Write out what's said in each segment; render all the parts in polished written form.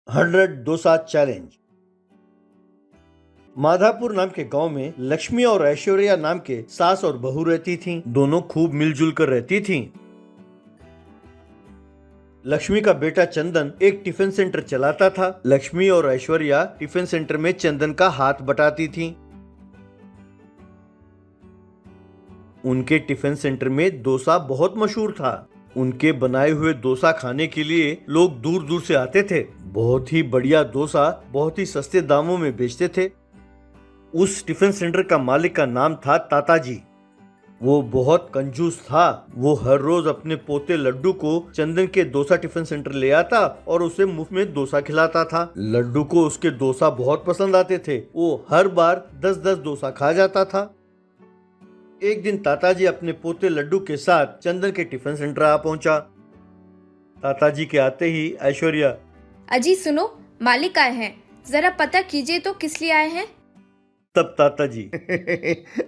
100 dosa challenge. Madhapur नाम के गांव में लक्ष्मी और ऐश्वर्या नाम के सास और बहू रहती थीं। दोनों खूब मिलजुल कर रहती थीं। लक्ष्मी का बेटा चंदन एक टिफिन सेंटर चलाता था। लक्ष्मी और ऐश्वर्या टिफिन सेंटर में चंदन का हाथ बटाती थीं। उनके टिफिन सेंटर में डोसा बहुत मशहूर था। उनके बनाए हुए डोसा खाने के लिए लोग दूर दूर से आते थे। बहुत ही बढ़िया डोसा बहुत ही सस्ते दामों में बेचते थे। उस टिफिन सेंटर का मालिक का नाम था ताताजी। वो बहुत कंजूस था। वो हर रोज अपने पोते लड्डू को चंदन के डोसा टिफिन सेंटर ले आता और उसे मुफ्त में डोसा खिलाता था। लड्डू को उसके डोसा बहुत पसंद आते थे। वो हर बार 10-10 डोसा खा जाता था। एक दिन ताताजी अपने पोते लड्डू के साथ चंदन के टिफिन सेंटर आ पहुंचा। ताताजी के आते ही ऐश्वर्या, अजी सुनो, मालिक आए हैं, जरा पता कीजिए तो किस लिए आए हैं। तब ताताजी,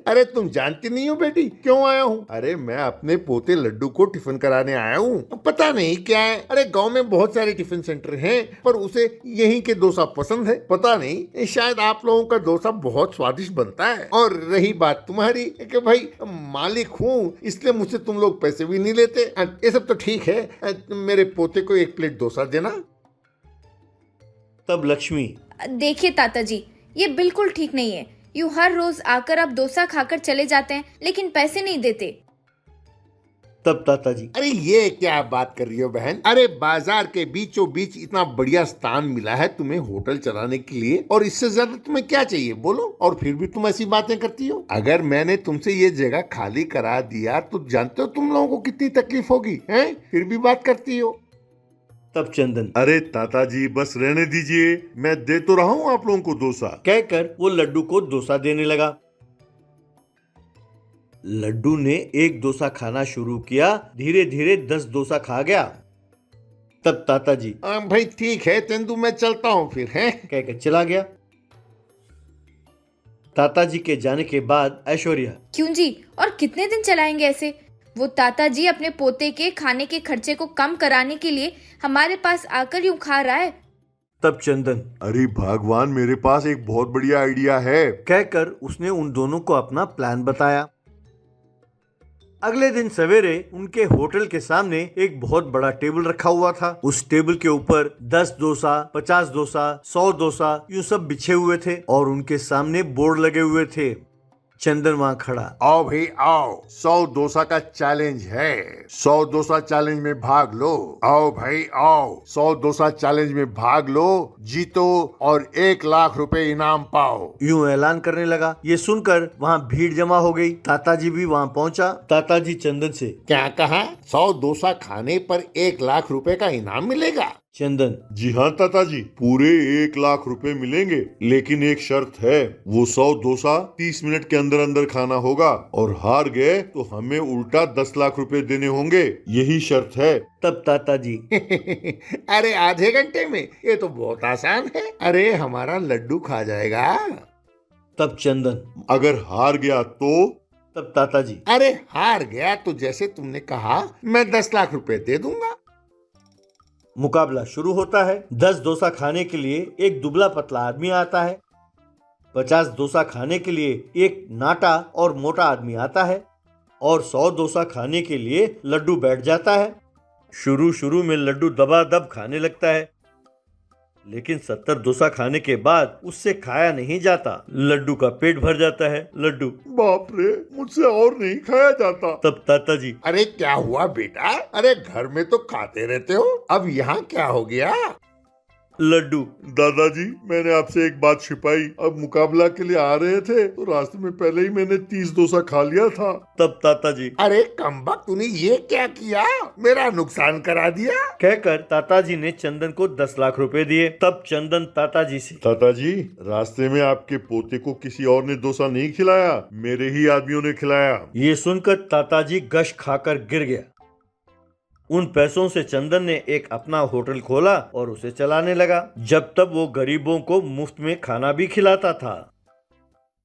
अरे तुम जानती नहीं हो बेटी क्यों आया हूँ? अरे मैं अपने पोते लड्डू को टिफिन कराने आया हूँ। पता नहीं क्या है, अरे गांव में बहुत सारे टिफिन सेंटर हैं पर उसे यहीं के डोसा पसंद है। पता नहीं, शायद आप लोगों का डोसा बहुत स्वादिष्ट बनता है। और रही बात तुम्हारी कि भाई मालिक हूँ इसलिए मुझसे तुम लोग पैसे भी नहीं लेते, ये सब तो ठीक है। मेरे पोते को 1 प्लेट डोसा देना। तब लक्ष्मी, देखिए ताताजी, ये बिल्कुल ठीक नहीं है। यूं हर रोज आकर आप डोसा खाकर चले जाते हैं लेकिन पैसे नहीं देते। तब ताताजी, अरे ये क्या बात कर रही हो बहन? अरे बाजार के बीचों बीच इतना बढ़िया स्थान मिला है तुम्हें होटल चलाने के लिए, और इससे ज्यादा तुम्हें क्या चाहिए बोलो? और फिर भी तुम ऐसी बातें करती हो। अगर मैंने तुमसे ये जगह खाली करा दिया तो जानते हो तुम लोगों को कितनी तकलीफ होगी, हैं? फिर भी बात करती हो। तब चंदन, अरे ताताजी बस रहने दीजिए, मैं दे तो रहा हूँ आप लोगों को डोसा। कहकर वो लड्डू को डोसा देने लगा। लड्डू ने एक डोसा खाना शुरू किया। धीरे धीरे 10 डोसा खा गया। तब ताताजी, भाई ठीक है तेंदू, मैं चलता हूँ फिर, हैं? कहकर चला गया। ताताजी के जाने के बाद ऐश्वर्या, क्यों जी, और कितने दिन चलाएंगे ऐसे? वो ताताजी अपने पोते के खाने के खर्चे को कम कराने के लिए हमारे पास आकर यूं खा रहा है। तब चंदन, अरे भगवान, मेरे पास एक बहुत बढ़िया आइडिया है। कहकर उसने उन दोनों को अपना प्लान बताया। अगले दिन सवेरे उनके होटल के सामने एक बहुत बड़ा टेबल रखा हुआ था। उस टेबल के ऊपर 10 डोसा, 50 डोसा, 100 डोसा यूं सब बिछे हुए थे और उनके सामने बोर्ड लगे हुए थे। चंदन वहाँ खड़ा, आओ भाई आओ, 100 डोसा का चैलेंज है, 100 डोसा चैलेंज में भाग लो। आओ भाई आओ, 100 डोसा चैलेंज में भाग लो, जीतो और 1 लाख रुपए इनाम पाओ। यूं ऐलान करने लगा। ये सुनकर वहाँ भीड़ जमा हो गई। ताताजी भी वहाँ पहुँचा। ताताजी चंदन से, क्या कहा? 100 डोसा खाने पर 1 लाख रुपए का इनाम मिलेगा? चंदन, जी हाँ ताताजी, पूरे 1 लाख रुपए मिलेंगे, लेकिन एक शर्त है, वो 100 डोसा 30 मिनट के अंदर अंदर खाना होगा और हार गए तो हमें उल्टा 10 लाख रुपए देने होंगे, यही शर्त है। तब ताताजी, अरे आधे घंटे में? ये तो बहुत आसान है। अरे हमारा लड्डू खा जाएगा। तब चंदन, अगर हार गया तो? तब ताताजी, अरे हार गया तो जैसे तुमने कहा मैं 10 लाख रुपए दे दूंगा। मुकाबला शुरू होता है। 10 डोसा खाने के लिए एक दुबला पतला आदमी आता है। 50 डोसा खाने के लिए एक नाटा और मोटा आदमी आता है और 100 डोसा खाने के लिए लड्डू बैठ जाता है। शुरू में लड्डू दबादब खाने लगता है, लेकिन 70 डोसा खाने के बाद उससे खाया नहीं जाता। लड्डू का पेट भर जाता है। लड्डू, बाप रे, मुझसे और नहीं खाया जाता। तब ताताजी, अरे क्या हुआ बेटा? अरे घर में तो खाते रहते हो, अब यहाँ क्या हो गया? लड्डू, दादाजी मैंने आपसे एक बात छिपाई। अब मुकाबला के लिए आ रहे थे तो रास्ते में पहले ही मैंने 30 डोसा खा लिया था। तब ताताजी, अरे कमबख्त, तूने ये क्या किया? मेरा नुकसान करा दिया। कहकर ताताजी ने चंदन को 10 लाख रुपए दिए। तब चंदन ताताजी से, ताताजी, रास्ते में आपके पोते को किसी और ने डोसा नहीं खिलाया, मेरे ही आदमियों ने खिलाया। ये सुनकर ताताजी गश खाकर गिर गया। उन पैसों से चंदन ने एक अपना होटल खोला और उसे चलाने लगा। जब तक वो गरीबों को मुफ्त में खाना भी खिलाता था।